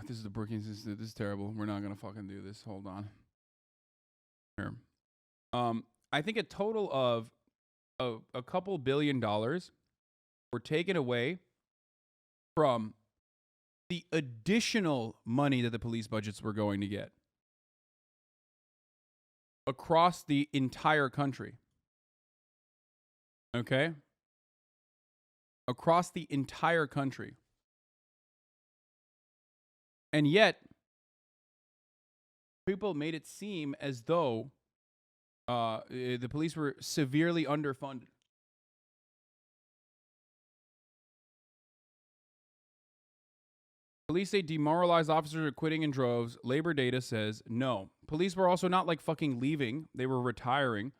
this is the Brookings Institute. This is terrible. We're not gonna fucking do this. Hold on. Here. I think a total of a couple $1 billion were taken away from the additional money that the police budgets were going to get across the entire country. Okay? Across the entire country. And yet, people made it seem as though the police were severely underfunded. Police say demoralized officers are quitting in droves. Labor data says no. Police were also not like fucking leaving. They were retiring.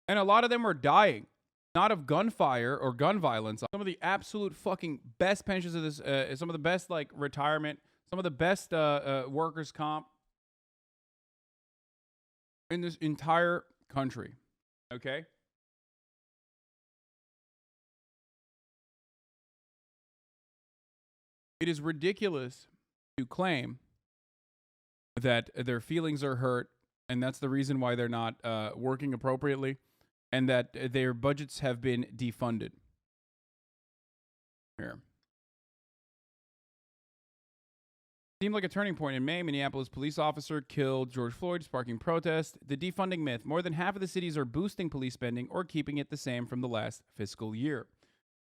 And a lot of them were dying. Not of gunfire or gun violence. Some of the absolute fucking best pensions of this, some of the best like retirement, some of the best workers' comp in this entire country. Okay? It is ridiculous to claim that their feelings are hurt, and that's the reason why they're not working appropriately, and that their budgets have been defunded. Here. Seemed like a turning point in May. Minneapolis police officer killed George Floyd, sparking protest. The defunding myth. More than half of the cities are boosting police spending or keeping it the same from the last fiscal year.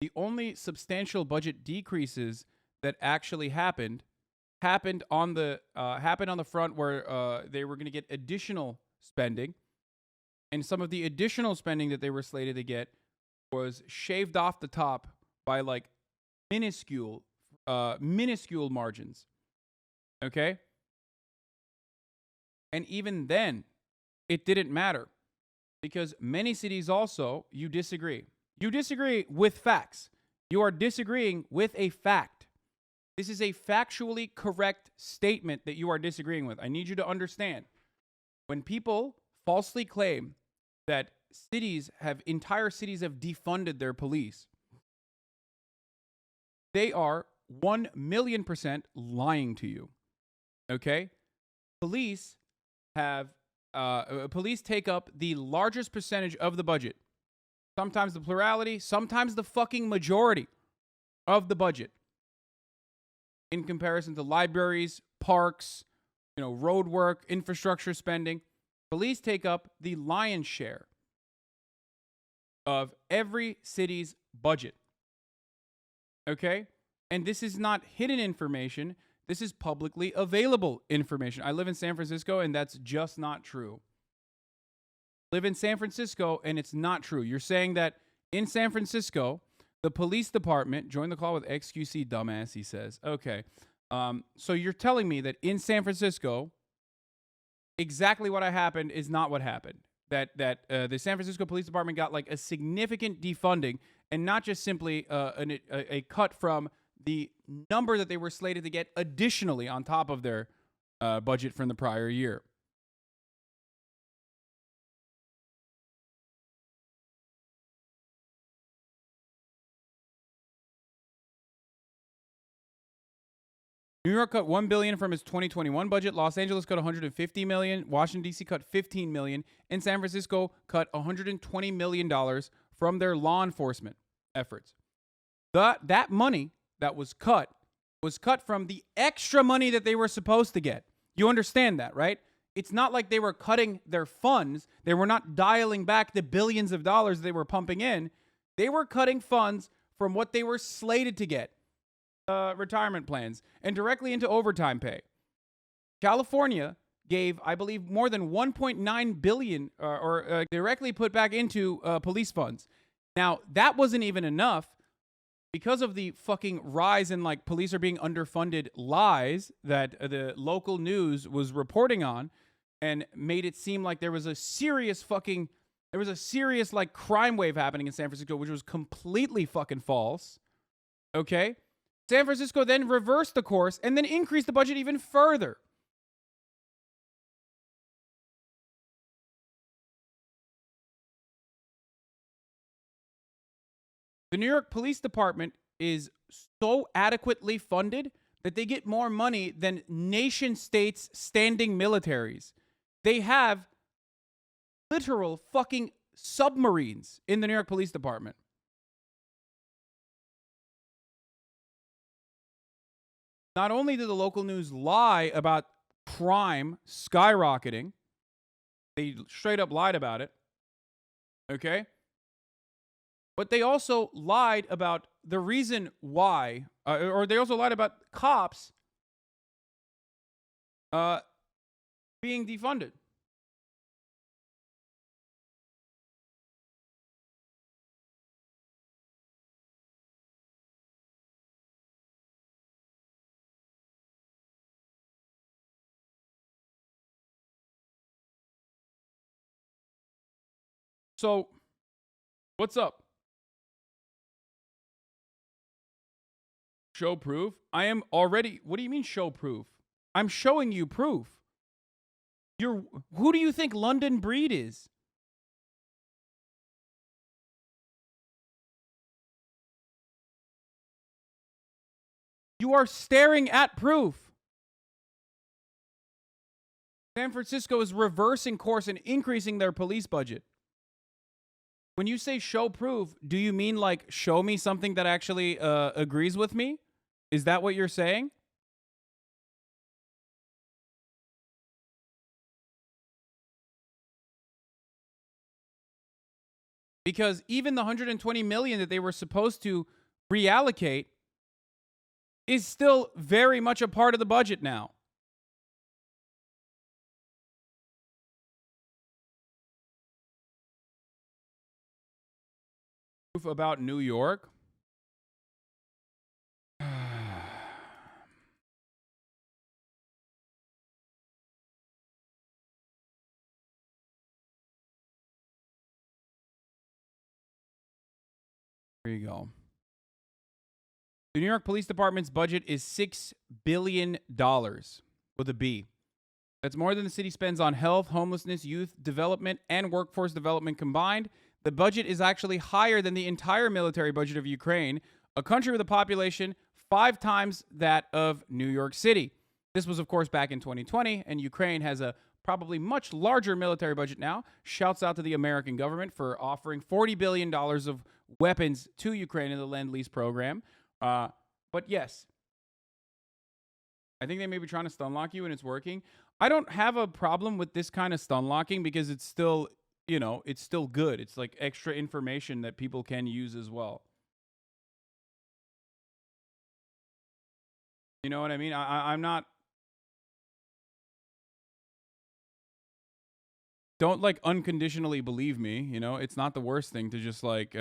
The only substantial budget decreases that actually happened on the front where they were going to get additional spending, and some of the additional spending that they were slated to get was shaved off the top by like minuscule margins. Okay? And even then, it didn't matter, because many cities also, you disagree. You disagree with facts. You are disagreeing with a fact. This is a factually correct statement that you are disagreeing with. I need you to understand. When people falsely claim that entire cities have defunded their police, they are 1,000,000% lying to you. Okay? Police take up the largest percentage of the budget. Sometimes the plurality, sometimes the fucking majority of the budget. In comparison to libraries, parks, road work, infrastructure spending, police take up the lion's share of every city's budget. Okay? And this is not hidden information. This is publicly available information. I live in San Francisco, and that's just not true. Live in San Francisco, and it's not true. You're saying that in San Francisco, the police department, join the call with XQC dumbass, he says. Okay. So you're telling me that in San Francisco, exactly what happened is not what happened. That the San Francisco Police Department got like a significant defunding, and not just simply a cut from the number that they were slated to get additionally on top of their budget from the prior year. New York cut $1 billion from its 2021 budget. Los Angeles cut $150 million. Washington, D.C. cut $15 million. And San Francisco cut $120 million from their law enforcement efforts. That money that was cut from the extra money that they were supposed to get. You understand that, right? It's not like they were cutting their funds. They were not dialing back the billions of dollars they were pumping in. They were cutting funds from what they were slated to get. Retirement plans, and directly into overtime pay. California gave, I believe, more than $1.9 billion directly put back into police funds. Now, that wasn't even enough because of the fucking rise in like police are being underfunded lies that the local news was reporting on, and made it seem like there was a serious like crime wave happening in San Francisco, which was completely fucking false. Okay? San Francisco then reversed the course and then increased the budget even further. The New York Police Department is so adequately funded that they get more money than nation states standing militaries. They have literal fucking submarines in the New York Police Department. Not only did the local news lie about crime skyrocketing, they straight up lied about it, okay? But they also lied about the reason why, or they also lied about cops being defunded. So, what's up? Show proof? I am already. What do you mean show proof? I'm showing you proof. Who do you think London Breed is? You are staring at proof. San Francisco is reversing course and increasing their police budget. When you say show proof, do you mean like show me something that actually agrees with me? Is that what you're saying? Because even the 120 million that they were supposed to reallocate is still very much a part of the budget now. Proof about New York? Here you go. The New York Police Department's budget is $6 billion with a B. That's more than the city spends on health, homelessness, youth development, and workforce development combined. The budget is actually higher than the entire military budget of Ukraine, a country with a population 5 times that of New York City. This was, of course, back in 2020, and Ukraine has a probably much larger military budget now. Shouts out to the American government for offering $40 billion of weapons to Ukraine in the Lend-Lease program. But yes, I think they may be trying to stun lock you and it's working. I don't have a problem with this kind of stun locking because it's still, it's still good. It's like extra information that people can use as well. You know what I mean? I'm not. Don't like unconditionally believe me. It's not the worst thing to just like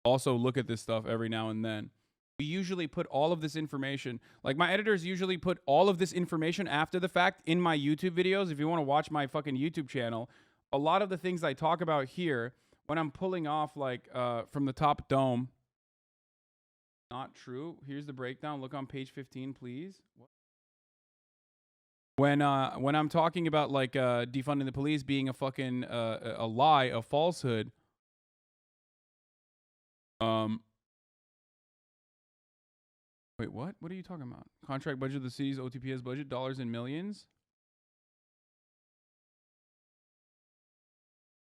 also look at this stuff every now and then. We usually put all of this information, like my editors usually put all of this information after the fact in my YouTube videos. If you want to watch my fucking YouTube channel, a lot of the things I talk about here, when I'm pulling off like from the top dome, not true. Here's the breakdown. Look on page 15, please. When I'm talking about like defunding the police being a fucking a lie, a falsehood, wait, what? What are you talking about? Contract budget of the city's OTPS budget, dollars in millions.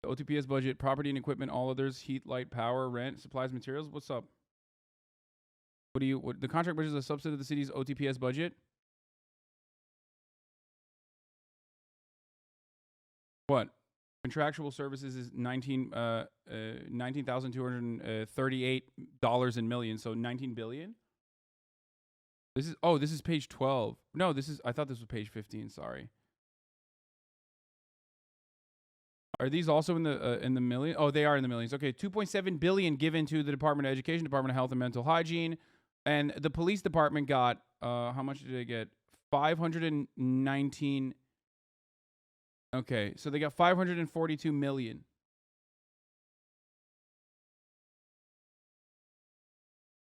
The OTPS budget, property and equipment, all others, heat, light, power, rent, supplies, materials. What's up? The contract budget is a subset of the city's OTPS budget? What? Contractual services is $19,238 in millions, so 19 billion. This is page 12. No, I thought this was page 15, sorry. Are these also in the million? Oh, they are in the millions. Okay, 2.7 billion given to the Department of Education, Department of Health and Mental Hygiene, and the police department got how much did they get? 519. Okay, so they got 542 million.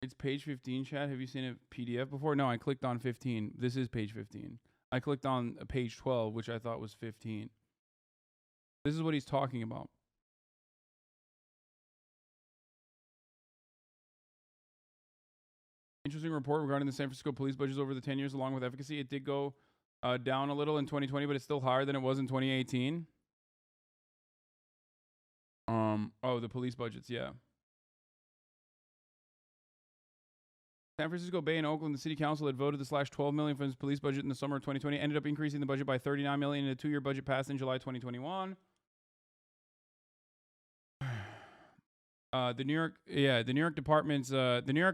It's page 15, chat. Have you seen a PDF before? No, I clicked on 15. This is page 15. I clicked on page 12, which I thought was 15. This is what he's talking about. Interesting report regarding the San Francisco police budgets over the 10 years along with efficacy. It did go down a little in 2020, but it's still higher than it was in 2018. Oh, the police budgets, yeah. San Francisco Bay and Oakland, the city council had voted to slash $12 million from its police budget in the summer of 2020. Ended up increasing the budget by $39 million in a 2-year budget passed in July 2021. The New York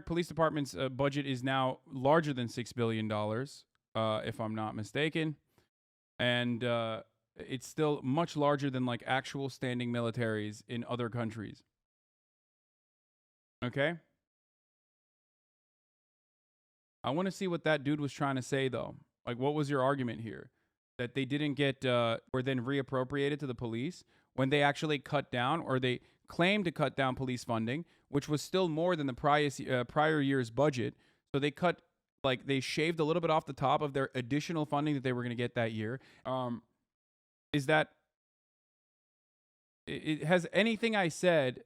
Police Department's budget is now larger than $6 billion, if I'm not mistaken, and it's still much larger than like actual standing militaries in other countries. Okay. I want to see what that dude was trying to say, though. Like, what was your argument here? That they didn't get, or then reappropriated to the police when they actually cut down, or they claimed to cut down police funding, which was still more than the prior year's budget. So they cut, like, they shaved a little bit off the top of their additional funding that they were going to get that year. Has anything I said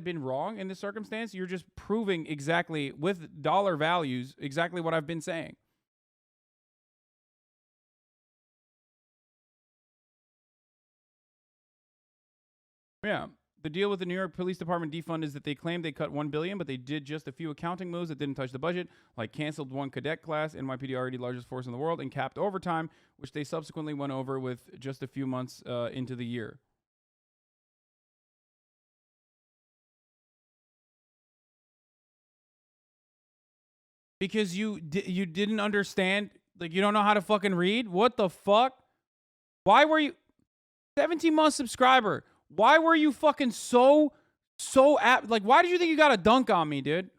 been wrong in this circumstance? You're just proving exactly with dollar values exactly what I've been saying. Yeah. The deal with the New York Police Department defund is that they claim they cut $1 billion, but they did just a few accounting moves that didn't touch the budget, like canceled one cadet class, NYPD already largest force in the world, and capped overtime, which they subsequently went over with just a few months into the year. Because you didn't understand, like, you don't know how to fucking read? What the fuck? Why were you 17-month subscriber? Why were you fucking so apt? Like, why did you think you got a dunk on me, dude?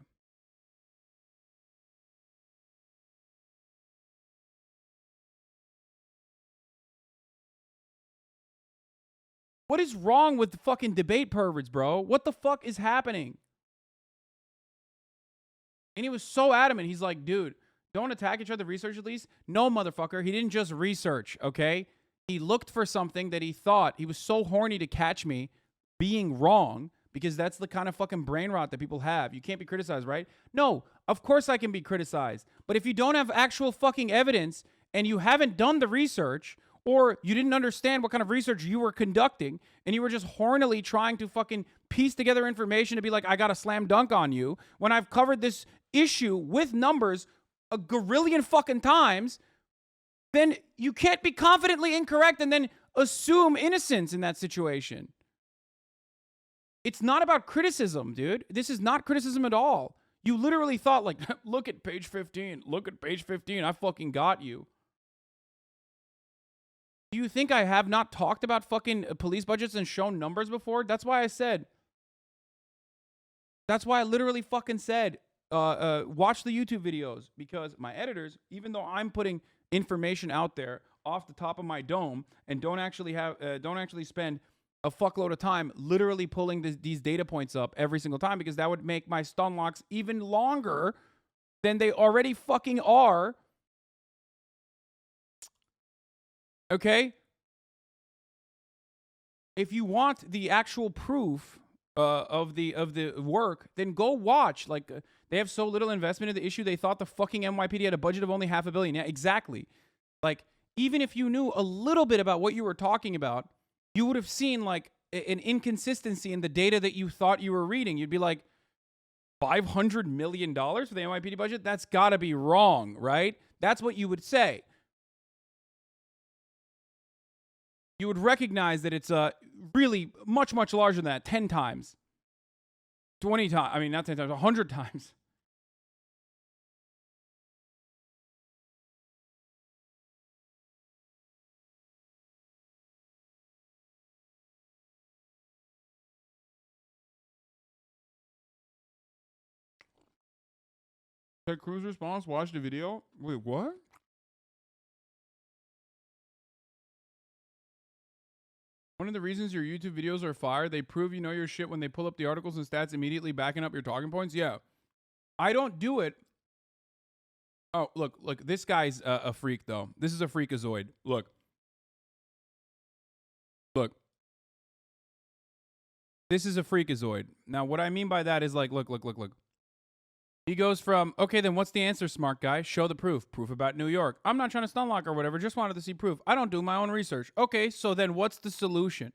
What is wrong with the fucking debate perverts, bro? What the fuck is happening? And he was so adamant. He's like, dude, don't attack each other. Research at least. No, motherfucker. He didn't just research, okay? He looked for something that he thought. He was so horny to catch me being wrong, because that's the kind of fucking brain rot that people have. You can't be criticized, right? No, of course I can be criticized. But if you don't have actual fucking evidence and you haven't done the research, or you didn't understand what kind of research you were conducting, and you were just hornily trying to fucking piece together information to be like, I got a slam dunk on you, when I've covered this issue with numbers a gorillion fucking times, then you can't be confidently incorrect and then assume innocence in that situation. It's not about criticism, dude. This is not criticism at all. You literally thought, like, look at page 15. Look at page 15. I fucking got you. Do you think I have not talked about fucking police budgets and shown numbers before? That's why I said. That's why I literally fucking said, watch the YouTube videos, because my editors, even though I'm putting information out there off the top of my dome and don't actually spend a fuckload of time literally pulling these data points up every single time, because that would make my stun locks even longer than they already fucking are. Okay? If you want the actual proof of the work, then go watch. Like, they have so little investment in the issue, they thought the fucking NYPD had a budget of only $500 million. Yeah, exactly. Like, even if you knew a little bit about what you were talking about, you would have seen, like, an inconsistency in the data that you thought you were reading. You'd be like, $500 million for the NYPD budget? That's got to be wrong, right? That's what you would say. You would recognize that it's really much, much larger than that. 10 times. 20 times. I mean, not 10 times, 100 times. Ted Cruz response, watch the video. Wait, what? One of the reasons your YouTube videos are fire, they prove you know your shit when they pull up the articles and stats immediately backing up your talking points. Yeah. I don't do it. Oh, look, this guy's a freak, though. This is a freakazoid. Look. This is a freakazoid. Now, what I mean by that is, like, look. He goes from, okay, then what's the answer, smart guy? Show the proof. Proof about New York. I'm not trying to stun lock or whatever. Just wanted to see proof. I don't do my own research. Okay, so then what's the solution?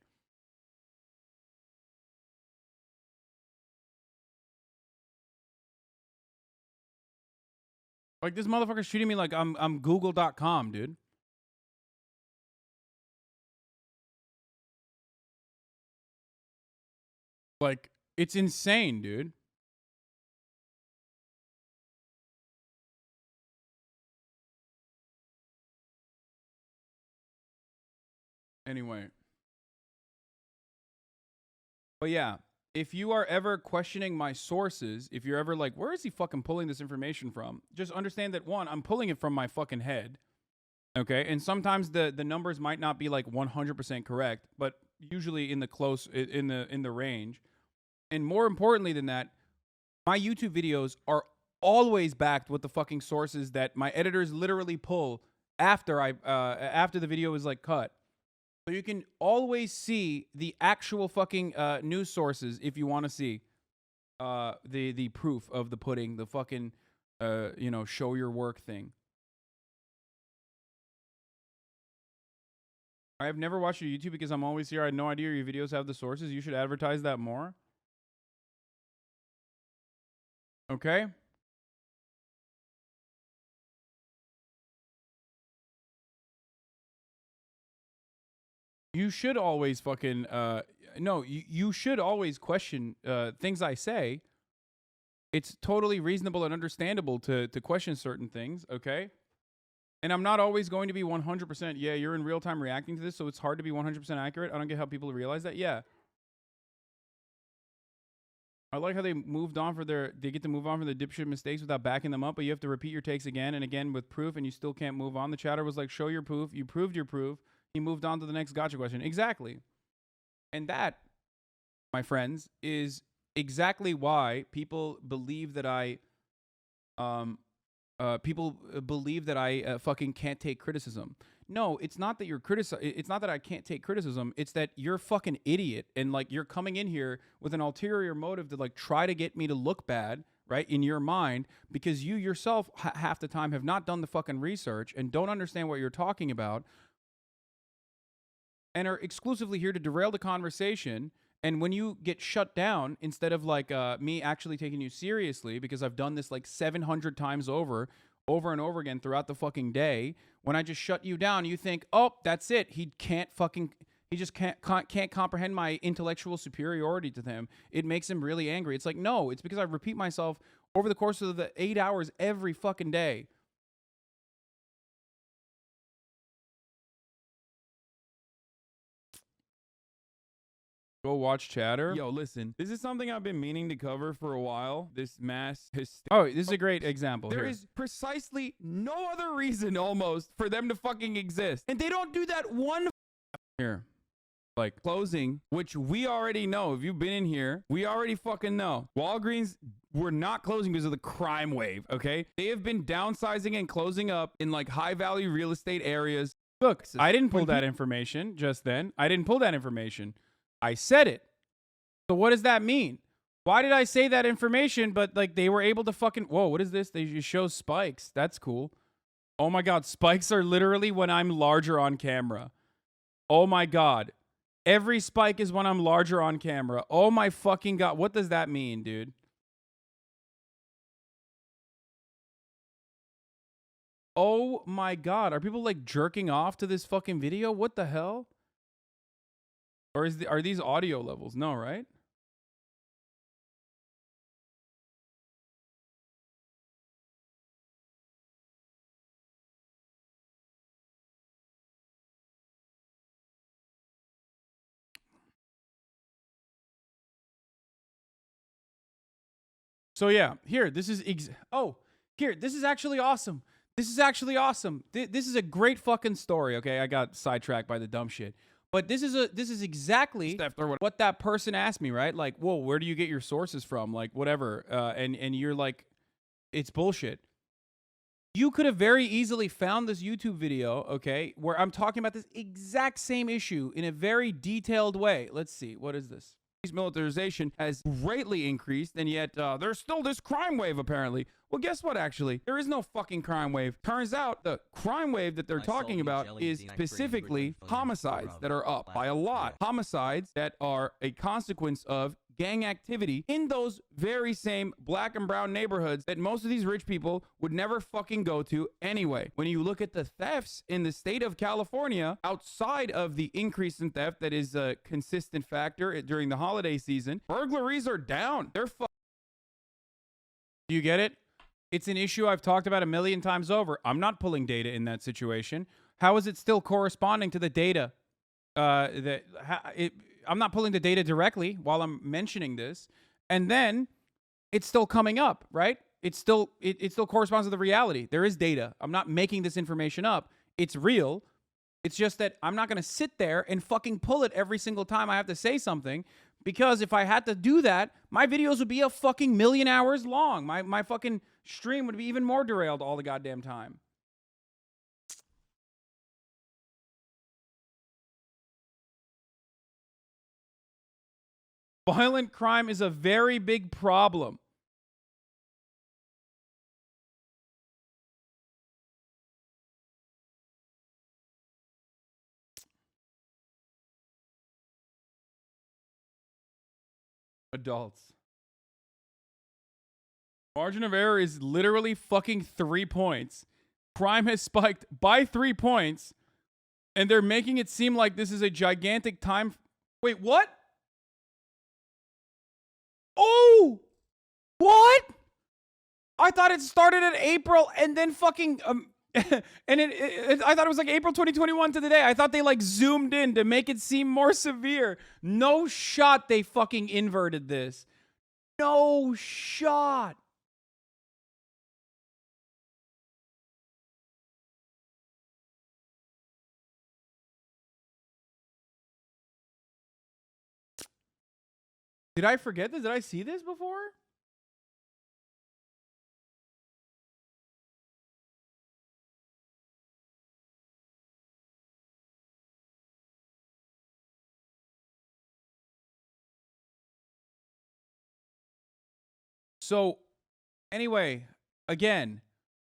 Like, this motherfucker's treating me like I'm Google.com, dude. Like, it's insane, dude. Anyway. But yeah, if you are ever questioning my sources, if you're ever like, where is he fucking pulling this information from? Just understand that, one, I'm pulling it from my fucking head. Okay? And sometimes the numbers might not be like 100% correct, but usually in the range. And more importantly than that, my YouTube videos are always backed with the fucking sources that my editors literally pull after after the video is like cut. So you can always see the actual fucking news sources if you want to see the proof of the pudding, the fucking show your work thing. I have never watched your YouTube because I'm always here. I had no idea your videos have the sources. You should advertise that more. Okay? You should always fucking no, you should always question things I say. It's totally reasonable and understandable to question certain things, okay? And I'm not always going to be 100%, yeah, you're in real time reacting to this, so it's hard to be 100% accurate. I don't get how people realize that. Yeah. I like how they get to move on from their dipshit mistakes without backing them up, but you have to repeat your takes again and again with proof, and you still can't move on. The chatter was like, show your proof. You proved your proof. He moved on to the next gotcha question. Exactly. And that, my friends, is exactly why people believe that I fucking can't take criticism. No, it's not that it's not that I can't take criticism. It's that you're a fucking idiot and like you're coming in here with an ulterior motive to like try to get me to look bad, right, in your mind, because you yourself half the time have not done the fucking research and don't understand what you're talking about and are exclusively here to derail the conversation. And when you get shut down, instead of like me actually taking you seriously, because I've done this like 700 times over and over again throughout the fucking day, when I just shut you down, you think, oh, that's it. He just can't comprehend my intellectual superiority to him. It makes him really angry. It's like, no, it's because I repeat myself over the course of the 8 hours every fucking day. Go watch Chatter. Yo, listen, this is something I've been meaning to cover for a while. This mass hysteria. Oh, this is a great example. There is precisely no other reason almost for them to fucking exist. And they don't do that one here. Like closing, which we already know. If you've been in here, we already fucking know. Walgreens were not closing because of the crime wave, okay? They have been downsizing and closing up in like high value real estate areas. Look, I didn't pull that information just then. I didn't pull that information. I said it. So what does that mean? Why did I say that information, but like they were able to fucking... Whoa, what is this? They just show spikes. That's cool. Oh my God, spikes are literally when I'm larger on camera. Oh my God. Every spike is when I'm larger on camera. Oh my fucking God. What does that mean, dude? Oh my God. Are people like jerking off to this fucking video? What the hell? Or are these audio levels? No, right? So yeah, here, this is this is actually awesome. This is actually awesome. This is a great fucking story. Okay, I got sidetracked by the dumb shit. But this is exactly what that person asked me, right? Like, whoa, where do you get your sources from? Like, whatever. And you're like, it's bullshit. You could have very easily found this YouTube video, okay, where I'm talking about this exact same issue in a very detailed way. Let's see. What is this? militarization has greatly increased, and yet there's still this crime wave, apparently. Well, guess what, actually? There is no fucking crime wave. Turns out the crime wave that they're talking about is specifically homicides that are up by a lot. Homicides that are a consequence of gang activity in those very same black and brown neighborhoods that most of these rich people would never fucking go to anyway. When you look at the thefts in the state of California, outside of the increase in theft that is a consistent factor during the holiday season, burglaries are down. They're Do you get it? It's an issue I've talked about a million times over. I'm not pulling data in that situation. How is it still corresponding to the data? I'm not pulling the data directly while I'm mentioning this, and then it's still coming up, right? It still corresponds to the reality. There is data. I'm not making this information up. It's real. It's just that I'm not going to sit there and fucking pull it every single time I have to say something, because if I had to do that, my videos would be a fucking million hours long. My fucking stream would be even more derailed all the goddamn time. Violent crime is a very big problem. Adults. Margin of error is literally fucking 3 points. Crime has spiked by 3 points, and they're making it seem like this is a gigantic time. Wait, what? Oh! What? I thought it started in April and then fucking and I thought it was like April 2021 to the day. I thought they like zoomed in to make it seem more severe. No shot they fucking inverted this. No shot. Did I forget this? Did I see this before? So, anyway, again,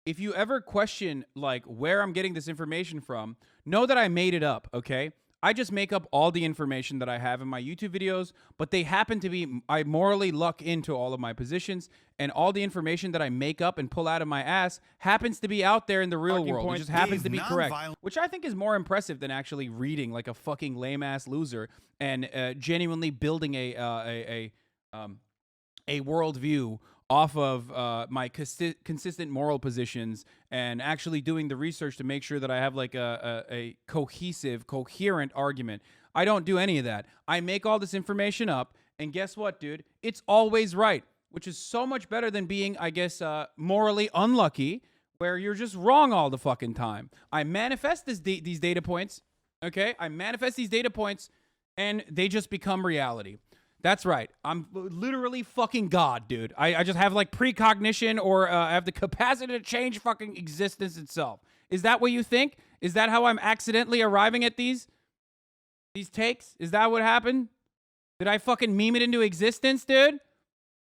if you ever question like where I'm getting this information from, know that I made it up, okay? I just make up all the information that I have in my YouTube videos, but they happen to be, I morally luck into all of my positions, and all the information that I make up and pull out of my ass happens to be out there in the real world. It just happens to be correct, which I think is more impressive than actually reading like a fucking lame ass loser and genuinely building a worldview off of my consistent moral positions and actually doing the research to make sure that I have like a cohesive, coherent argument. I don't do any of that. I make all this information up, and guess what, dude? It's always right, which is so much better than being, I guess, morally unlucky, where you're just wrong all the fucking time. I manifest these data points, okay? I manifest these data points, and they just become reality. That's right. I'm literally fucking God, dude. I just have like precognition, or I have the capacity to change fucking existence itself. Is that what you think? Is that how I'm accidentally arriving at these takes? Is that what happened? Did I fucking meme it into existence, dude?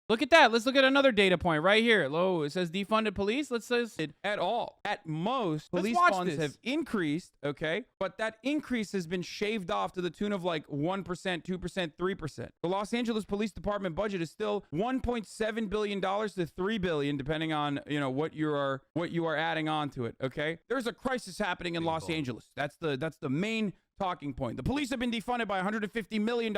Look at that. Let's look at another data point right here. Low, it says defunded police. Let's say it at all. At most, police funds have increased, okay? But that increase has been shaved off to the tune of like 1%, 2%, 3%. The Los Angeles Police Department budget is still $1.7 billion to $3 billion, depending on, you know, what you are adding on to it, okay? There's a crisis happening in Los Angeles. That's the main talking point. The police have been defunded by $150 million.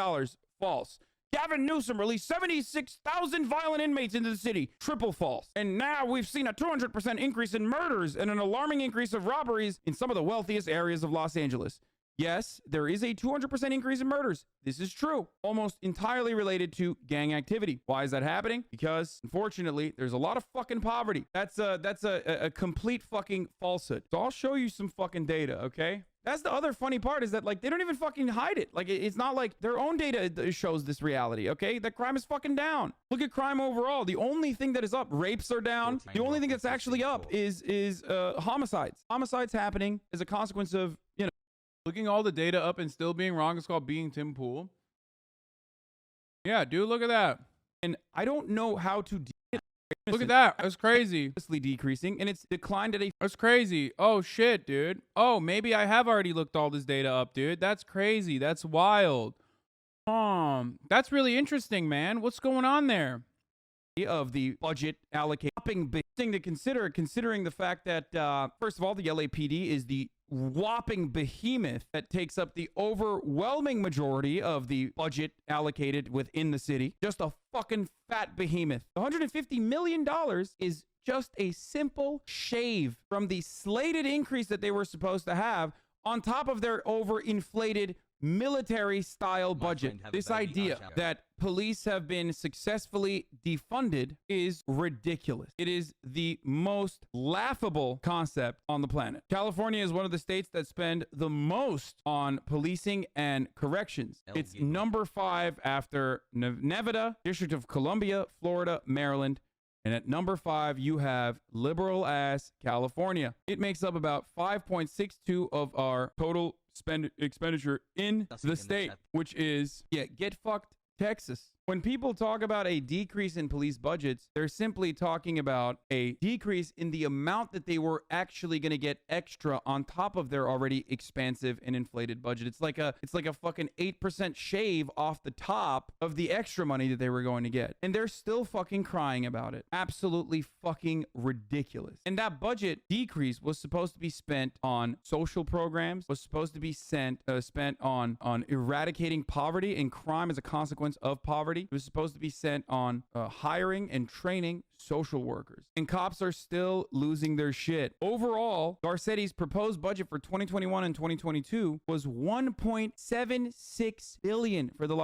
False. Gavin Newsom released 76,000 violent inmates into the city. Triple false. And now we've seen a 200% increase in murders and an alarming increase of robberies in some of the wealthiest areas of Los Angeles. Yes, there is a 200% increase in murders. This is true. Almost entirely related to gang activity. Why is that happening? Because, unfortunately, there's a lot of fucking poverty. That's a complete fucking falsehood. So I'll show you some fucking data, okay? That's the other funny part, is that like they don't even fucking hide it. Like it's not like their own data shows this reality, okay? That crime is fucking down. Look at crime overall. The only thing that is up, rapes are down. The only thing that's actually up is homicides. Homicides happening as a consequence of, you know, looking all the data up and still being wrong is called being Tim Pool. Yeah, dude, look at that. And I don't know how to Look at that. That's crazy. decreasing, and it's declined at a That's crazy. Oh, shit, dude. Oh, maybe I have already looked all this data up, dude. That's crazy. That's wild. That's really interesting, man. What's going on there? of the budget allocation. Big thing to consider, considering the fact that, first of all, the LAPD is the whopping behemoth that takes up the overwhelming majority of the budget allocated within the city. Just a fucking fat behemoth. $150 million is just a simple shave from the slated increase that they were supposed to have on top of their overinflated military style budget. This idea that police have been successfully defunded is ridiculous. It is the most laughable concept on the planet. California is one of the states that spend the most on policing and corrections. It's number 5 after Nevada, District of Columbia, Florida, Maryland. And at number 5, you have liberal ass California. It makes up about 5.62 of our total expenditure in the state, which is, get fucked, Texas. When people talk about a decrease in police budgets, they're simply talking about a decrease in the amount that they were actually going to get extra on top of their already expansive and inflated budget. It's like a fucking 8% shave off the top of the extra money that they were going to get. And they're still fucking crying about it. Absolutely fucking ridiculous. And that budget decrease was supposed to be spent on social programs, was supposed to be spent on eradicating poverty and crime as a consequence of poverty. It was supposed to be sent on hiring and training social workers. And cops are still losing their shit. Overall, Garcetti's proposed budget for 2021 and 2022 was $1.76 billion for the.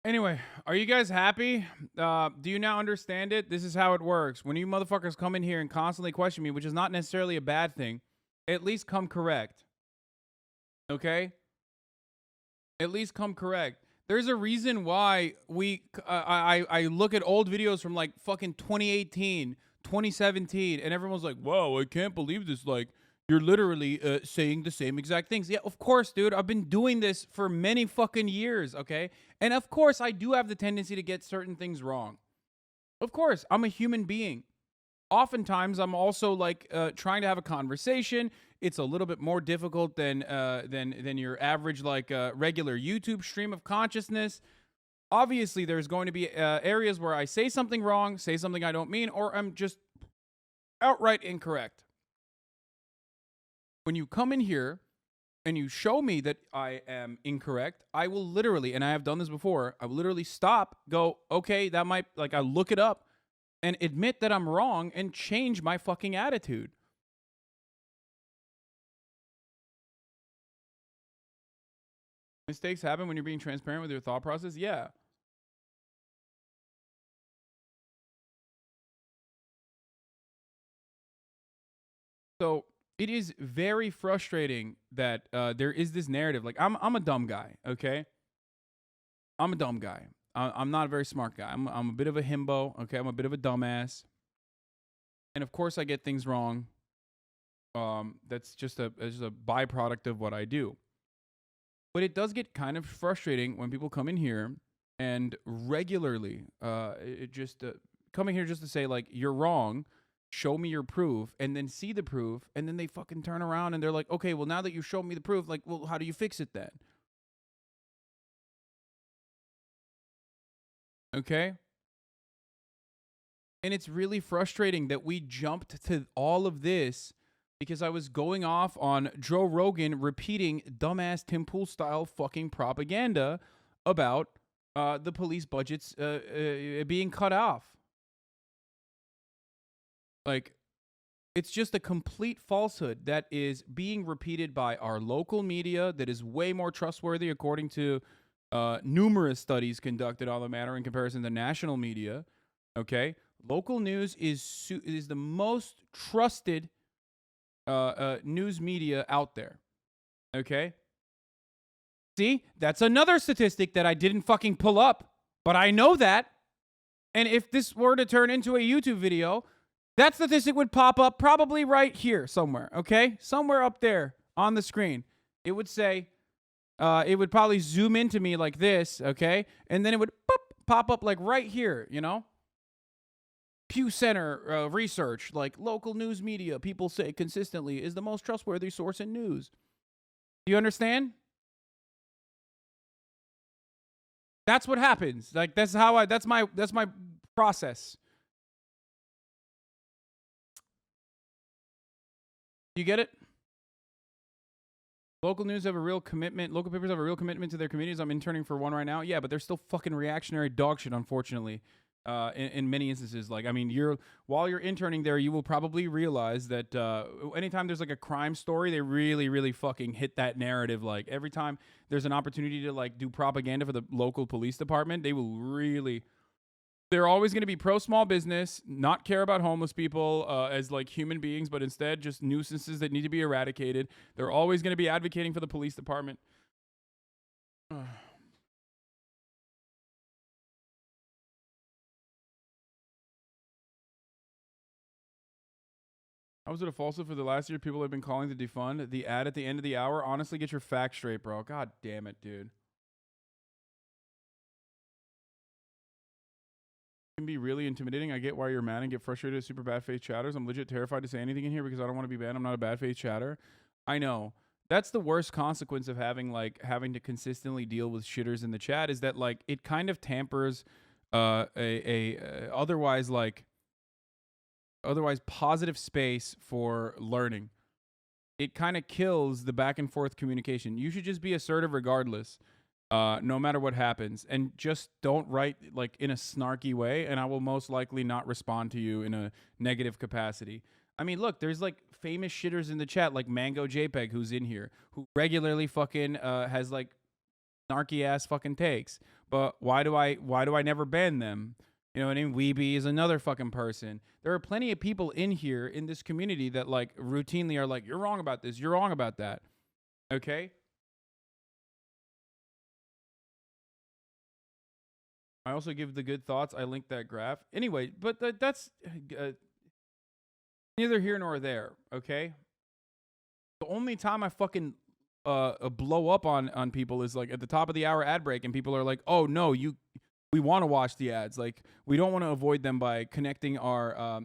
Anyway, are you guys happy? Do you now understand it? This is how it works. When you motherfuckers come in here and constantly question me, which is not necessarily a bad thing, at least come correct. Okay? At least come correct. There's a reason why I look at old videos from like fucking 2018, 2017, and everyone's like, whoa, I can't believe this. Like, you're literally saying the same exact things. Yeah, of course, dude. I've been doing this for many fucking years, okay? And of course, I do have the tendency to get certain things wrong. Of course, I'm a human being. Oftentimes, I'm also like trying to have a conversation. It's a little bit more difficult than your average like regular YouTube stream of consciousness. Obviously, there's going to be areas where I say something wrong, say something I don't mean, or I'm just outright incorrect. When you come in here and you show me that I am incorrect, I will literally, and I have done this before, I will literally stop, go, okay, that might, like, I look it up and admit that I'm wrong and change my fucking attitude. Mistakes happen when you're being transparent with your thought process? Yeah. So it is very frustrating that there is this narrative. Like, I'm a dumb guy, okay? I'm a dumb guy. I'm not a very smart guy. I'm a bit of a himbo, okay? I'm a bit of a dumbass. And of course I get things wrong. That's just a byproduct of what I do. But it does get kind of frustrating when people come in here and regularly coming here just to say, like, you're wrong, show me your proof, and then see the proof, and then they fucking turn around and they're like, okay, well, now that you showed me the proof, like, well, how do you fix it then? Okay? And it's really frustrating that we jumped to all of this because I was going off on Joe Rogan repeating dumbass Tim Pool style fucking propaganda about the police budgets being cut off. Like, it's just a complete falsehood that is being repeated by our local media that is way more trustworthy according to numerous studies conducted on the matter in comparison to national media. Okay? Local news is the most trusted news media out there. Okay? See? That's another statistic that I didn't fucking pull up, but I know that. And if this were to turn into a YouTube video, that statistic would pop up probably right here somewhere, okay? Somewhere up there on the screen. It would say it would probably zoom into me like this, okay? And then it would pop up like right here, you know? Pew Center research, like local news media, people say consistently, is the most trustworthy source in news. Do you understand? That's what happens. Like that's my process. You get it? Local news have a real commitment. Local papers have a real commitment to their communities. I'm interning for one right now. Yeah, but they're still fucking reactionary dog shit, unfortunately. In many instances, like I mean, while you're interning there, you will probably realize that anytime there's like a crime story, they really fucking hit that narrative. Like every time there's an opportunity to like do propaganda for the local police department, they will really. They're always going to be pro small business, not care about homeless people as like human beings, but instead just nuisances that need to be eradicated. They're always going to be advocating for the police department. How was it a falsehood for the last year? People have been calling to defund the ad at the end of the hour. Honestly, get your facts straight, bro. God damn it, dude. It can be really intimidating. I get why you're mad and get frustrated at super bad faith chatters. I'm legit terrified to say anything in here because I don't want to be banned. I'm not a bad faith chatter. I know. That's the worst consequence of having to consistently deal with shitters in the chat is that like it kind of tampers otherwise positive space for learning. It kind of kills the back and forth communication. You should just be assertive regardless, no matter what happens, and just don't write like in a snarky way, and I will most likely not respond to you in a negative capacity. I mean, look, there's like famous shitters in the chat, like Mango JPEG, who's in here, who regularly fucking has like snarky ass fucking takes. But why do I never ban them? You know what I mean? Weeby is another fucking person. There are plenty of people in here in this community that like routinely are like, you're wrong about this, you're wrong about that. Okay? I also give the good thoughts. I linked that graph. Anyway, but that's neither here nor there, okay? The only time I fucking blow up on people is like at the top of the hour ad break and people are like, "Oh no, we want to watch the ads. Like we don't want to avoid them by connecting our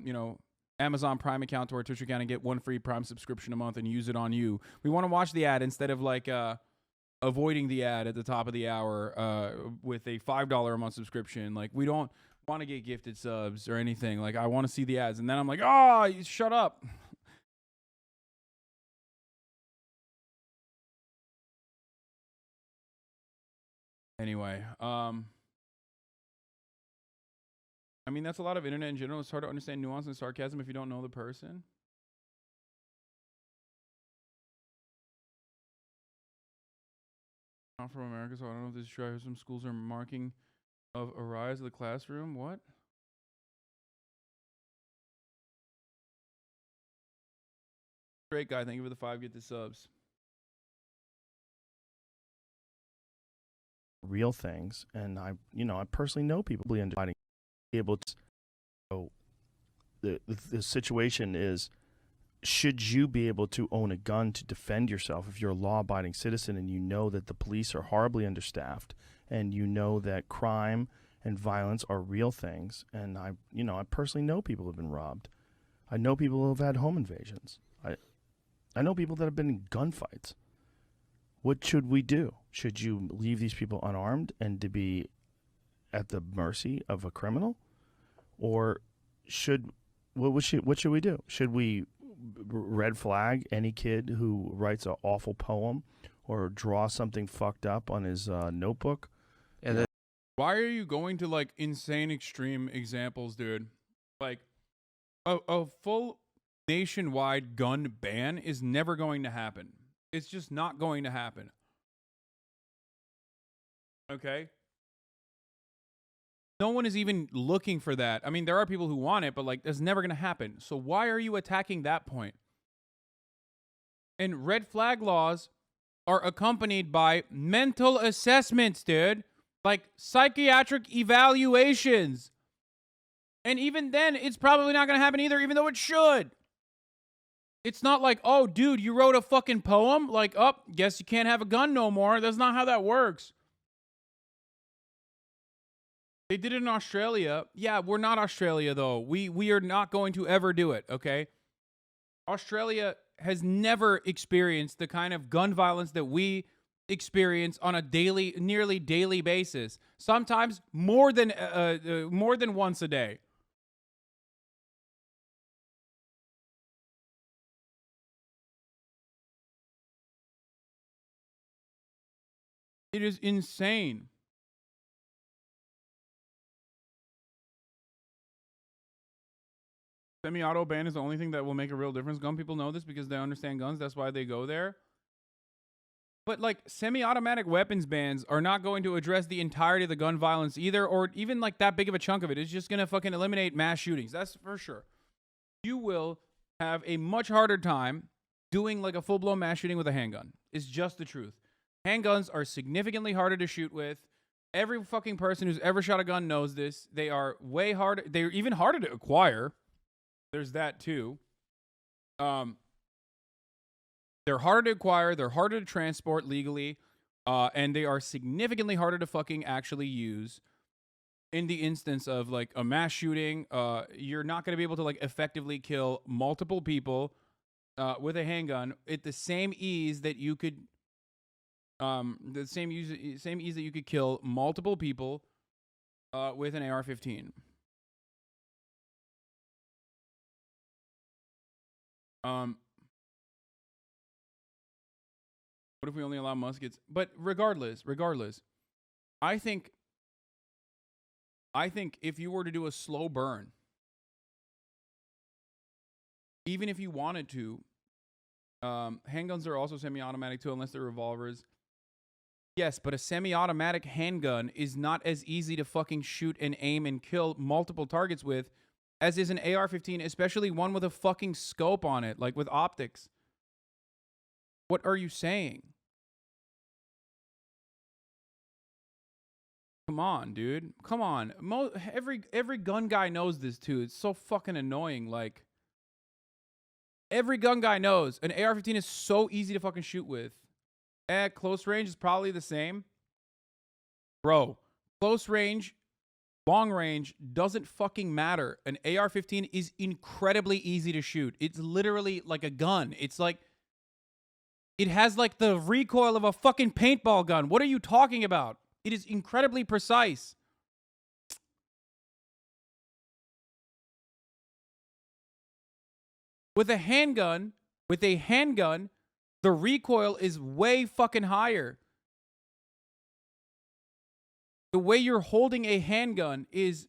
Amazon Prime account to our Twitch account and get one free Prime subscription a month and use it on you. We want to watch the ad instead of like avoiding the ad at the top of the hour with a $5 a month subscription. Like we don't want to get gifted subs or anything. Like I want to see the ads." And then I'm like, "Oh, you shut up." Anyway, I mean, that's a lot of internet in general. It's hard to understand nuance and sarcasm if you don't know the person. I'm from America, so I don't know if this is true. Some schools are marking of a rise of the classroom. What? Great guy. Thank you for the 5. Get the subs. Real things, and I personally know people able to. So the situation is, should you be able to own a gun to defend yourself if you're a law-abiding citizen and you know that the police are horribly understaffed and you know that crime and violence are real things? And I personally know people who have been robbed. I know people who have had home invasions. I know people that have been in gunfights. What should we do? Should you leave these people unarmed and to be at the mercy of a criminal? Or what should we do? Should we red flag any kid who writes an awful poem or draw something fucked up on his notebook? And then, why are you going to like insane extreme examples, dude? Like a full nationwide gun ban is never going to happen. It's just not going to happen. Okay? No one is even looking for that. I mean, there are people who want it, but like that's never going to happen. So why are you attacking that point? And red flag laws are accompanied by mental assessments, dude. Like psychiatric evaluations. And even then, it's probably not going to happen either, even though it should. It's not like, oh, dude, you wrote a fucking poem? Like, oh, guess you can't have a gun no more. That's not how that works. They did it in Australia. Yeah, we're not Australia, though. We are not going to ever do it, okay? Australia has never experienced the kind of gun violence that we experience on a nearly daily basis. Sometimes more than once a day. It is insane. Semi-auto ban is the only thing that will make a real difference. Gun people know this because they understand guns. That's why they go there. But like semi-automatic weapons bans are not going to address the entirety of the gun violence either, or even like that big of a chunk of it. It's just going to fucking eliminate mass shootings. That's for sure. You will have a much harder time doing like a full-blown mass shooting with a handgun. It's just the truth. Handguns are significantly harder to shoot with. Every fucking person who's ever shot a gun knows this. They are way harder. They're even harder to acquire. There's that too. They're harder to acquire. They're harder to transport legally. And they are significantly harder to fucking actually use. In the instance of like a mass shooting, you're not going to be able to like effectively kill multiple people with a handgun at the same ease that you could, the same ease that you could kill multiple people with an AR-15. What if we only allow muskets? But regardless, I think if you were to do a slow burn, even if you wanted to, handguns are also semi-automatic too, unless they're revolvers. Yes, but a semi-automatic handgun is not as easy to fucking shoot and aim and kill multiple targets with as is an AR-15, especially one with a fucking scope on it, like with optics. What are you saying? Come on, dude. Come on. Every gun guy knows this too. It's so fucking annoying. Like, every gun guy knows an AR-15 is so easy to fucking shoot with. At close range is probably the same. Bro, close range, long range doesn't fucking matter. An AR-15 is incredibly easy to shoot. It's literally like a gun. It's like, it has like the recoil of a fucking paintball gun. What are you talking about? It is incredibly precise. With a handgun, the recoil is way fucking higher. The way you're holding a handgun is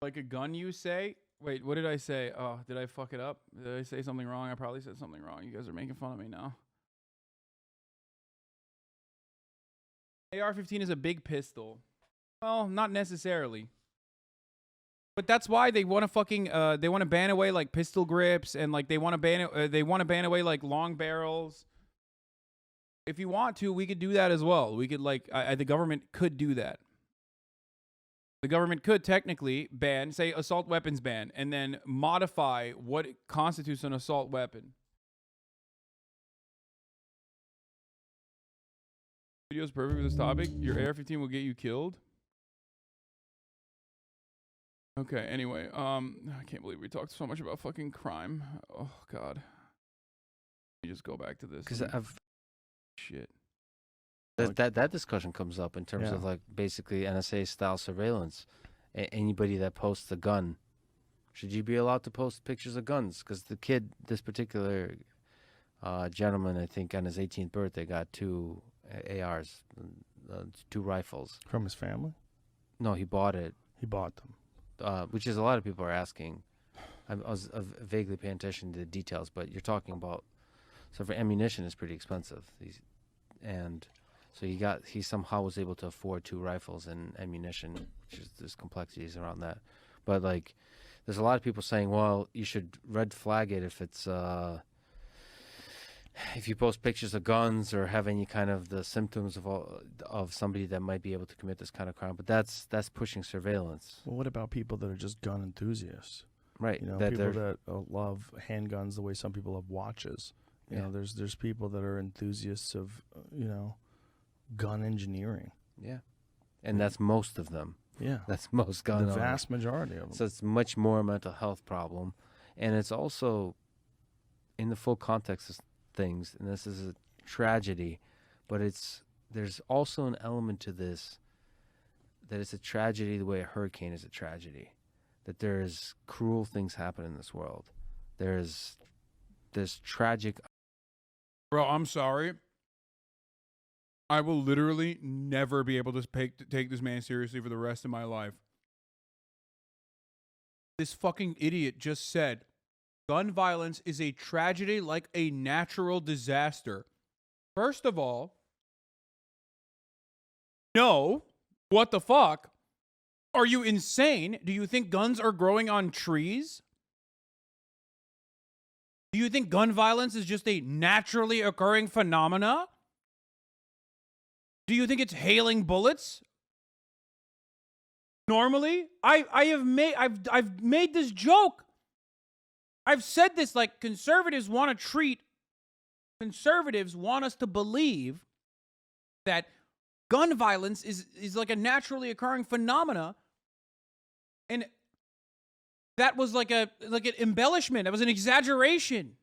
like a gun, you say? Wait, what did I say? Oh, did I fuck it up? Did I say something wrong? I probably said something wrong. You guys are making fun of me now. AR-15 is a big pistol. Well, not necessarily. But that's why they want to fucking they want to ban away like pistol grips, and like they want to ban away like long barrels. If you want to, we could do that as well. We could like the government could do that. The government could technically ban, say, assault weapons ban, and then modify what constitutes an assault weapon. Video is perfect for this topic. Your AR-15 will get you killed. Okay, anyway, I can't believe we talked so much about fucking crime. Oh, God. Let me just go back to this. Because Shit. That discussion comes up in terms of like basically NSA-style surveillance. Anybody that posts a gun, should you be allowed to post pictures of guns? Because the kid, this particular gentleman, I think on his 18th birthday, got 2 ARs, 2 rifles. From his family? No, he bought it. He bought them. Which is a lot of people are asking. I was vaguely paying attention to the details, but you're talking about, so for ammunition is pretty expensive. So he somehow was able to afford 2 rifles and ammunition, which is, there's complexities around that. But like, there's a lot of people saying, well, you should red flag it if it's if you post pictures of guns or have any kind of the symptoms of somebody that might be able to commit this kind of crime. But that's pushing surveillance. Well, what about people that are just gun enthusiasts? Right. You know, that people they're that love handguns the way some people love watches. You Yeah. know, there's people that are enthusiasts of, gun engineering. yeah, and that's most of them. Yeah. That's most gun The owners. vast majority of them. So it's much more a mental health problem, and it's also in the full context of things. And this is a tragedy, but there's also an element to this that it's a tragedy the way a hurricane is a tragedy. That there's cruel things happen in this world. There's tragic. Bro, I'm sorry. I will literally never be able to take this man seriously for the rest of my life. This fucking idiot just said gun violence is a tragedy like a natural disaster. First of all, no. What the fuck? Are you insane? Do you think guns are growing on trees? Do you think gun violence is just a naturally occurring phenomena? Do you think it's hailing bullets? Normally, I've made this joke. I've said this, like, conservatives want us to believe that gun violence is like a naturally occurring phenomena, and that was like an embellishment. That was an exaggeration.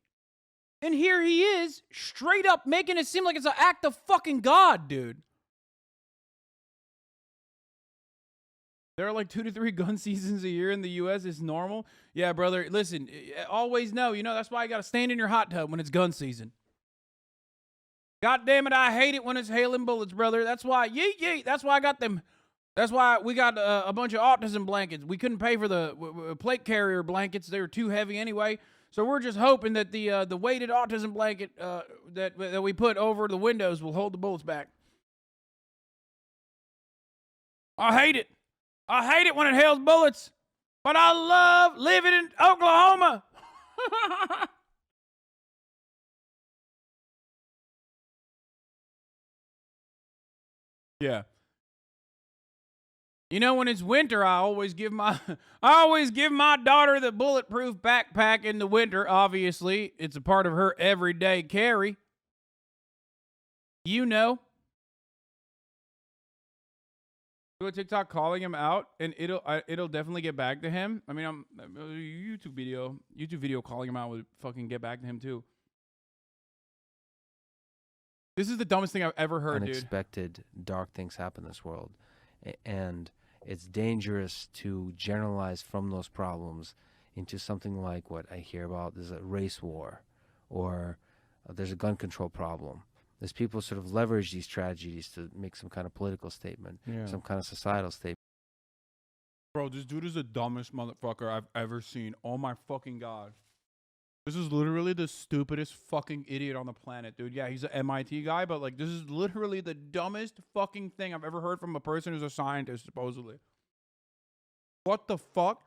And here he is, straight up making it seem like it's an act of fucking God, dude. There are like 2 to 3 gun seasons a year in the U.S. It's normal. Yeah, brother, listen, always know, that's why you got to stand in your hot tub when it's gun season. God damn it, I hate it when it's hailing bullets, brother. That's why, that's why I got them. That's why we got a bunch of autism blankets. We couldn't pay for the plate carrier blankets. They were too heavy anyway. So we're just hoping that the weighted autism blanket that we put over the windows will hold the bullets back. I hate it. I hate it when it hails bullets, but I love living in Oklahoma. Yeah. When it's winter, I always give my daughter the bulletproof backpack in the winter. Obviously, it's a part of her everyday carry. Do a TikTok calling him out, and it'll definitely get back to him. I mean, I'm a YouTube video calling him out would fucking get back to him too. This is the dumbest thing I've ever heard, Unexpected, dark things happen in this world, and it's dangerous to generalize from those problems into something like what I hear about. There's a race war, or there's a gun control problem. There's people sort of leverage these tragedies to make some kind of political statement, some kind of societal statement. Bro, this dude is the dumbest motherfucker I've ever seen. Oh my fucking God. This is literally the stupidest fucking idiot on the planet, dude. Yeah, he's an MIT guy, but like this is literally the dumbest fucking thing I've ever heard from a person who's a scientist, supposedly. What the fuck?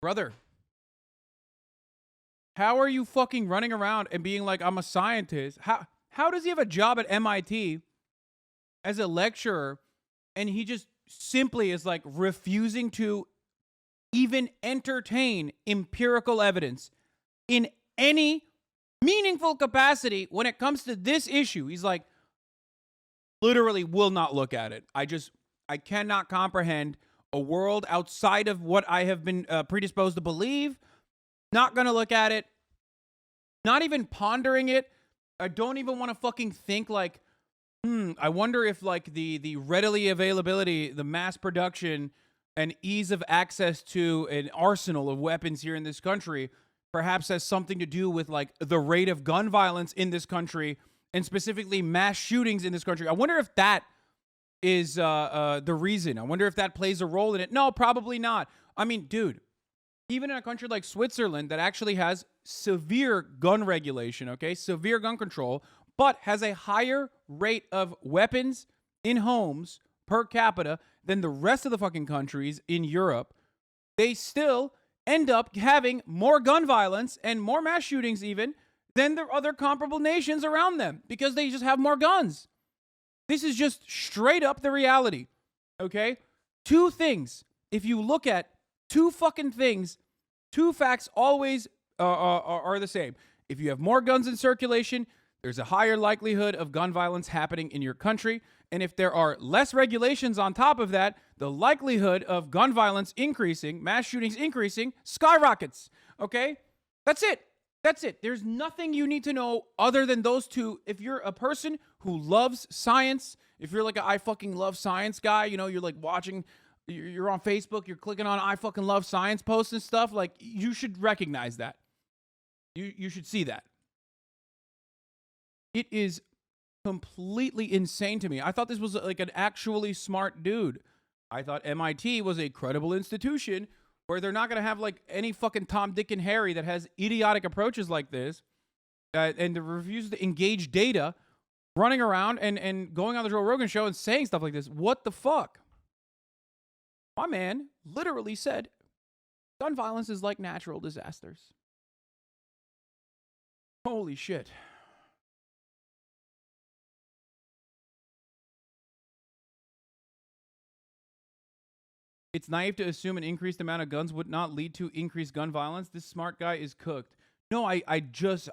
Brother. How are you fucking running around and being like, I'm a scientist? How does he have a job at MIT as a lecturer, and he just simply is like refusing to even entertain empirical evidence in any meaningful capacity when it comes to this issue? He's like, literally will not look at it. I cannot comprehend a world outside of what I have been predisposed to believe. Not gonna look at it. Not even pondering it. I don't even want to fucking think like, I wonder if like the readily availability, the mass production, and ease of access to an arsenal of weapons here in this country perhaps has something to do with like the rate of gun violence in this country, and specifically mass shootings in this country. I wonder if that is the reason. I wonder if that plays a role in it. No, probably not. I mean, dude, even in a country like Switzerland that actually has severe gun regulation, okay, severe gun control, but has a higher rate of weapons in homes per capita than the rest of the fucking countries in Europe, they still end up having more gun violence and more mass shootings even than the other comparable nations around them because they just have more guns. This is just straight up the reality, okay? 2 things. If you look at Two fucking things, two facts always are the same. If you have more guns in circulation, there's a higher likelihood of gun violence happening in your country. And if there are less regulations on top of that, the likelihood of gun violence increasing, mass shootings increasing, skyrockets. Okay? That's it. That's it. There's nothing you need to know other than those two. If you're a person who loves science, if you're like a I fucking love science guy, you know, you're like watching, you're on Facebook, you're clicking on I fucking love science posts and stuff, like you should recognize that. You should see that. It is completely insane to me. I thought this was like an actually smart dude. I thought MIT was a credible institution where they're not going to have like any fucking Tom, Dick, and Harry that has idiotic approaches like this and refuses to engage data, running around and going on the Joe Rogan show and saying stuff like this. What the fuck? My man literally said gun violence is like natural disasters. Holy shit. It's naive to assume an increased amount of guns would not lead to increased gun violence. This smart guy is cooked. No, I just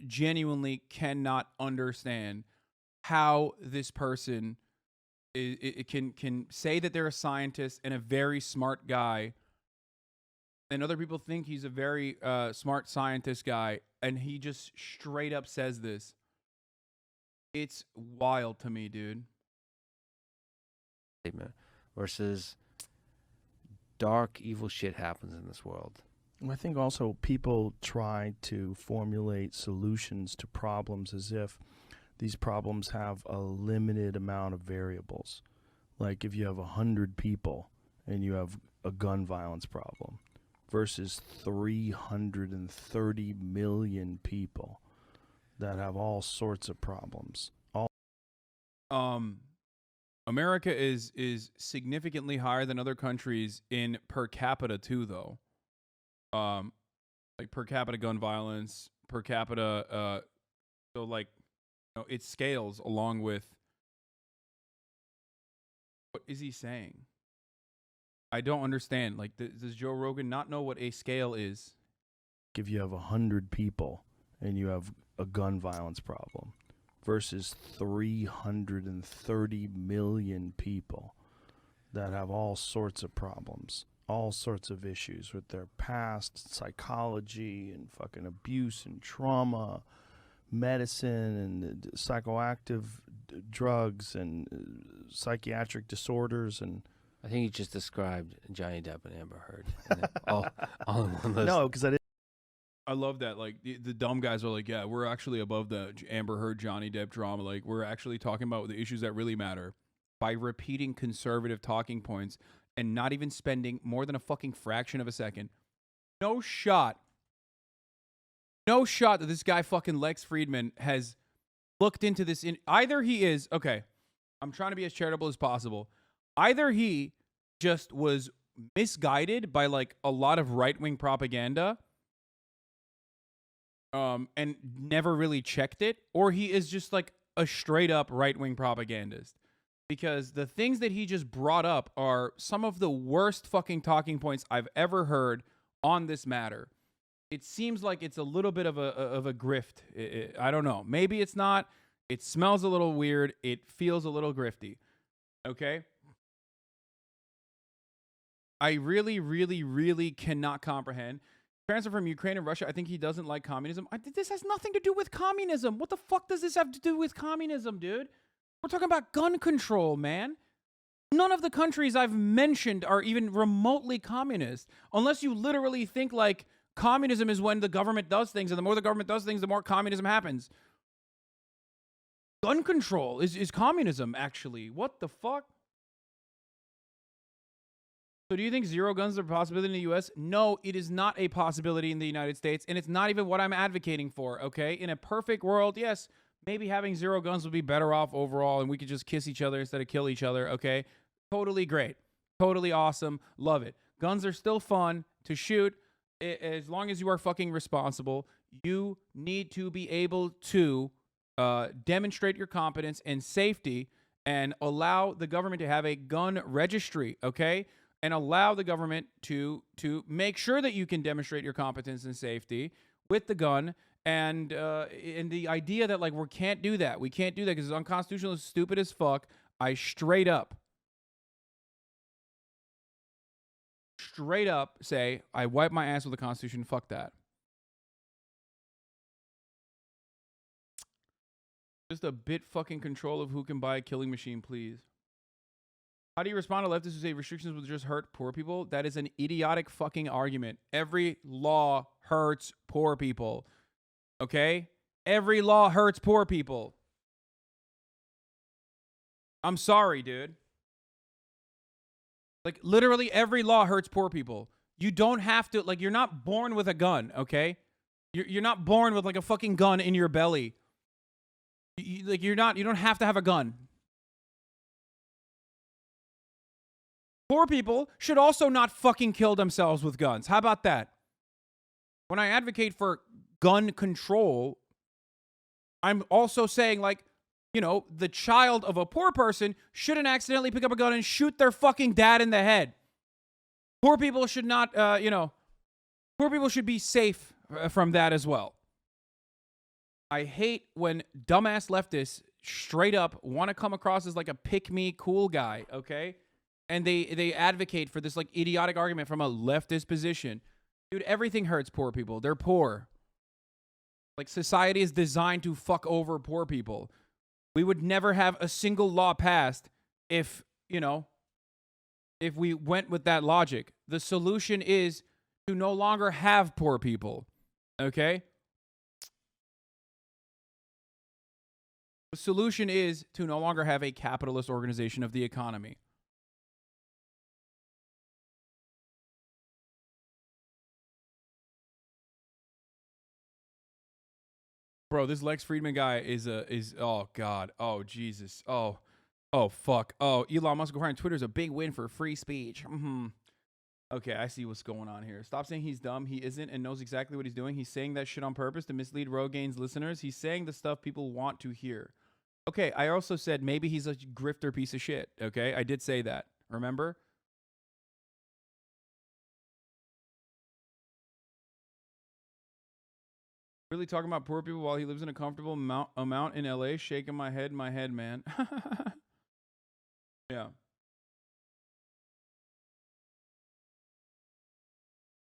genuinely cannot understand how this person can say that they're a scientist and a very smart guy, and other people think he's a very smart scientist guy, and he just straight up says this. It's wild to me, dude. Versus dark, evil shit happens in this world. I think also people try to formulate solutions to problems as if these problems have a limited amount of variables. Like if you have 100 people and you have a gun violence problem versus 330 million people that have all sorts of problems. America is significantly higher than other countries in per capita too, though. Like per capita gun violence, per capita, so like, you know, it scales along with. What is he saying? I don't understand. Like, does Joe Rogan not know what a scale is? If you have 100 people and you have a gun violence problem versus 330 million people that have all sorts of problems, all sorts of issues with their past, psychology and fucking abuse and trauma, medicine and psychoactive drugs and psychiatric disorders. And I think you just described Johnny Depp and Amber Heard. all in one list. no, because I love that. Like the dumb guys are like, yeah, we're actually above the Amber Heard, Johnny Depp drama. Like we're actually talking about the issues that really matter by repeating conservative talking points and not even spending more than a fucking fraction of a second. No shot that this guy fucking Lex Friedman has looked into this. Either he is, okay, I'm trying to be as charitable as possible. Either he just was misguided by like a lot of right-wing propaganda and never really checked it, or he is just like a straight up right-wing propagandist. Because the things that he just brought up are some of the worst fucking talking points I've ever heard on this matter. It seems like it's a little bit of a grift. I don't know. Maybe it's not. It smells a little weird. It feels a little grifty. Okay? I really, really, really cannot comprehend. Transfer from Ukraine and Russia, I think he doesn't like communism. This has nothing to do with communism. What the fuck does this have to do with communism, dude? We're talking about gun control, man. None of the countries I've mentioned are even remotely communist. Unless you literally think like communism is when the government does things, and the more the government does things, the more communism happens. Gun control is communism, actually. What the fuck? So do you think zero guns are a possibility in the U.S.? No, it is not a possibility in the United States, and it's not even what I'm advocating for, okay? In a perfect world, yes, maybe having zero guns would be better off overall, and we could just kiss each other instead of kill each other, okay? Totally great. Totally awesome. Love it. Guns are still fun to shoot as long as you are fucking responsible. You need to be able to demonstrate your competence and safety and allow the government to have a gun registry, okay? and allow the government to make sure that you can demonstrate your competence and safety with the gun. And the idea that like we can't do that because it's unconstitutional, it's stupid as fuck. I straight up say I wipe my ass with the Constitution. Fuck that. Just a bit fucking control of who can buy a killing machine, please. How do you respond to leftists who say restrictions will just hurt poor people? That is an idiotic fucking argument. Every law hurts poor people. Okay? Every law hurts poor people. I'm sorry, dude. Like, literally every law hurts poor people. You don't have to, like, you're not born with a gun, okay? You're not born with, like, a fucking gun in your belly. You don't have to have a gun. Poor people should also not fucking kill themselves with guns. How about that? When I advocate for gun control, I'm also saying, like, you know, the child of a poor person shouldn't accidentally pick up a gun and shoot their fucking dad in the head. Poor people should not, poor people should be safe from that as well. I hate when dumbass leftists straight up want to come across as like a pick-me cool guy, okay? And they advocate for this like idiotic argument from a leftist position. Dude, everything hurts poor people. They're poor. Like, society is designed to fuck over poor people. We would never have a single law passed if, you know, if we went with that logic. The solution is to no longer have poor people, okay? The solution is to no longer have a capitalist organization of the economy. Bro, this Lex Friedman guy is oh god, oh Jesus, oh fuck, oh Elon Musk acquiring Twitter is a big win for free speech. Okay, I see what's going on here. Stop saying he's dumb. He isn't and knows exactly what he's doing. He's saying that shit on purpose to mislead Rogain's listeners. He's saying the stuff people want to hear. Okay, I also said maybe he's a grifter piece of shit. Okay, I did say that. Remember? Really talking about poor people while he lives in a comfortable amount in LA? Shaking my head, man. Yeah.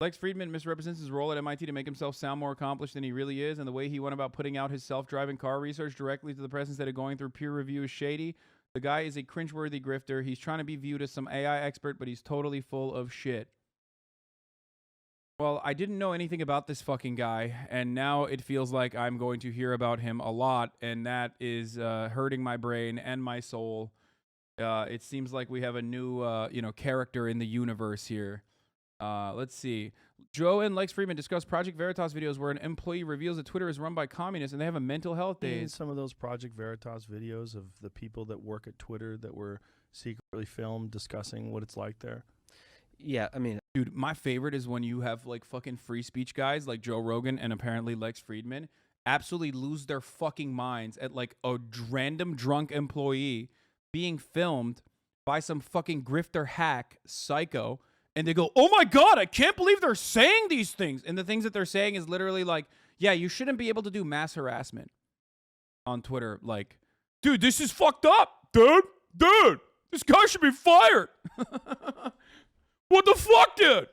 Lex Friedman misrepresents his role at MIT to make himself sound more accomplished than he really is, and the way he went about putting out his self-driving car research directly to the press instead of going through peer review is shady. The guy is a cringeworthy grifter. He's trying to be viewed as some AI expert, but he's totally full of shit. Well, I didn't know anything about this fucking guy, and now it feels like I'm going to hear about him a lot, and that is hurting my brain and my soul. It seems like we have a new, character in the universe here. Let's see. Joe and Lex Friedman discuss Project Veritas videos where an employee reveals that Twitter is run by communists and they have a mental health day. Some of those Project Veritas videos of the people that work at Twitter that were secretly filmed discussing what it's like there. Yeah, I mean, dude, my favorite is when you have like fucking free speech guys like Joe Rogan and apparently Lex Friedman absolutely lose their fucking minds at like a random drunk employee being filmed by some fucking grifter hack psycho, and they go, "Oh my god, I can't believe they're saying these things." And the things that they're saying is literally like, yeah, you shouldn't be able to do mass harassment on Twitter. Like, dude, this is fucked up, dude, this guy should be fired. What the fuck, dude?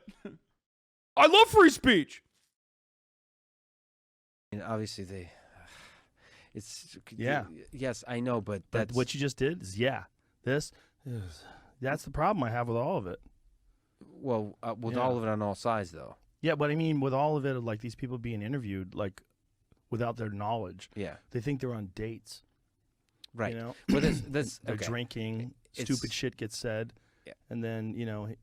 I love free speech. And obviously it's yeah. Yes, I know, but that's what you just did is that's the problem I have with all of it. Well, with all of it on all sides, though. Yeah, but I mean, with all of it, like these people being interviewed, like without their knowledge. Yeah, they think they're on dates. Right. You know, well, they're okay. Drinking, stupid shit gets said. Yeah. And then,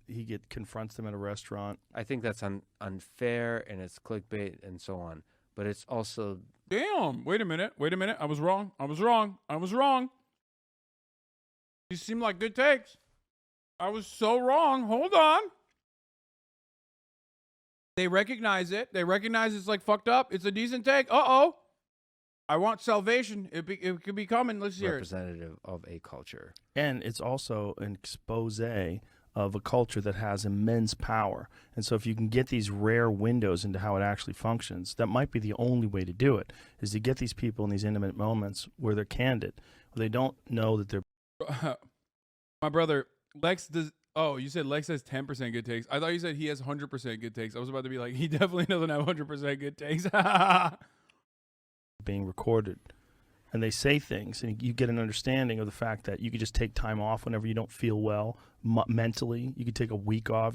he confronts them at a restaurant. I think that's unfair, and it's clickbait and so on. But it's also... Damn, wait a minute. I was wrong. These seem like good takes. I was so wrong. Hold on. They recognize it. They recognize it's like fucked up. It's a decent take. Uh-oh. I want salvation. It could be coming. Let's hear it. Representative of a culture. And it's also an expose of a culture that has immense power. And so if you can get these rare windows into how it actually functions, that might be the only way to do it, is to get these people in these intimate moments where they're candid, where they don't know that they're... My brother, Lex does... Oh, you said Lex has 10% good takes. I thought you said he has 100% good takes. I was about to be like, he definitely doesn't have 100% good takes. being recorded. And they say things, and you get an understanding of the fact that you could just take time off whenever you don't feel well mentally. You could take a week off.